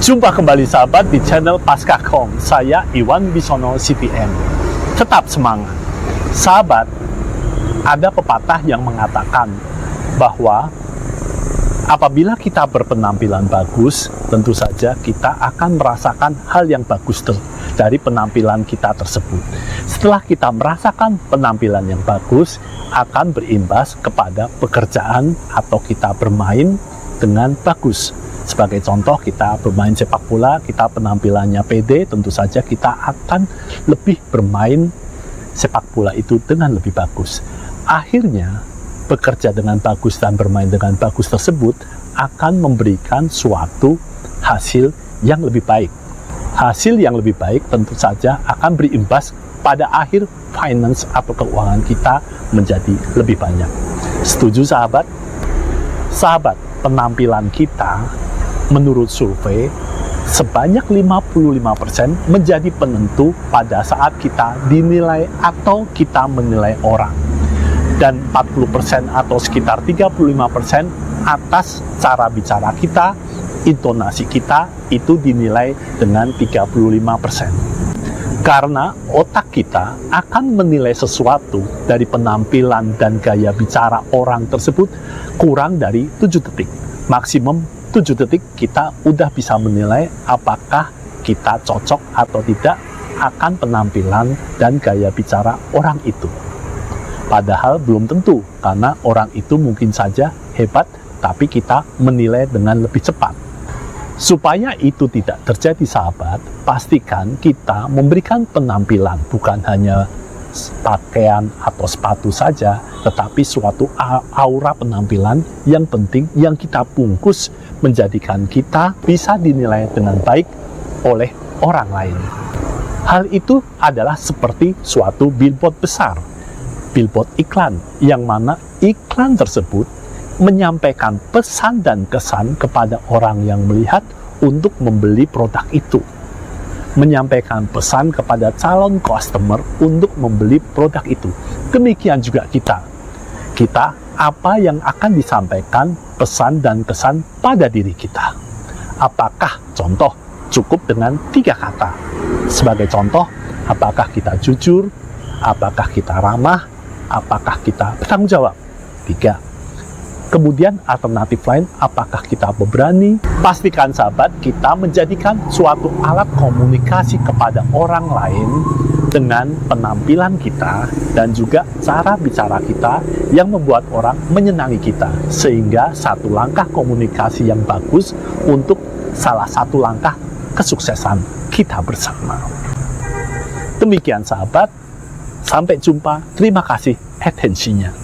Jumpa kembali sahabat di channel Pascacom. Saya Iwan Bisono CPM. Tetap semangat. Sahabat, ada pepatah yang mengatakan bahwa apabila kita berpenampilan bagus, tentu saja kita akan merasakan hal yang bagus dari penampilan kita tersebut. Setelah kita merasakan penampilan yang bagus, akan berimbas kepada pekerjaan atau kita bermain dengan bagus. Sebagai contoh, kita bermain sepak bola, kita penampilannya pede, tentu saja kita akan lebih bermain sepak bola itu dengan lebih bagus. Akhirnya, bekerja dengan bagus dan bermain dengan bagus tersebut akan memberikan suatu hasil yang lebih baik. Hasil yang lebih baik tentu saja akan berimbas pada akhir finance atau keuangan kita menjadi lebih banyak. Setuju sahabat? Sahabat, penampilan kita menurut survei sebanyak 55% menjadi penentu pada saat kita dinilai atau kita menilai orang. Dan 40% atau sekitar 35% atas cara bicara kita, intonasi kita itu dinilai dengan 35%. Karena otak kita akan menilai sesuatu dari penampilan dan gaya bicara orang tersebut kurang dari 7 detik. Maksimum 7 detik kita udah bisa menilai apakah kita cocok atau tidak akan penampilan dan gaya bicara orang itu. Padahal belum tentu, karena orang itu mungkin saja hebat, tapi kita menilai dengan lebih cepat. Supaya itu tidak terjadi sahabat, pastikan kita memberikan penampilan bukan hanya pakaian atau sepatu saja, tetapi suatu aura penampilan yang penting yang kita bungkus menjadikan kita bisa dinilai dengan baik oleh orang lain. Hal itu adalah seperti suatu billboard besar, billboard iklan, yang mana iklan tersebut menyampaikan pesan dan kesan kepada orang yang melihat untuk membeli produk itu. Menyampaikan pesan kepada calon customer untuk membeli produk itu. Demikian juga kita. Kita, apa yang akan disampaikan pesan dan kesan pada diri kita. Apakah contoh cukup dengan 3 kata? Sebagai contoh, apakah kita jujur? Apakah kita ramah? Apakah kita bertanggung jawab? 3. Kemudian alternatif lain, apakah kita berani? Pastikan sahabat, kita menjadikan suatu alat komunikasi kepada orang lain dengan penampilan kita dan juga cara bicara kita yang membuat orang menyenangi kita. Sehingga satu langkah komunikasi yang bagus untuk salah satu langkah kesuksesan kita bersama. Demikian sahabat, sampai jumpa. Terima kasih atensinya.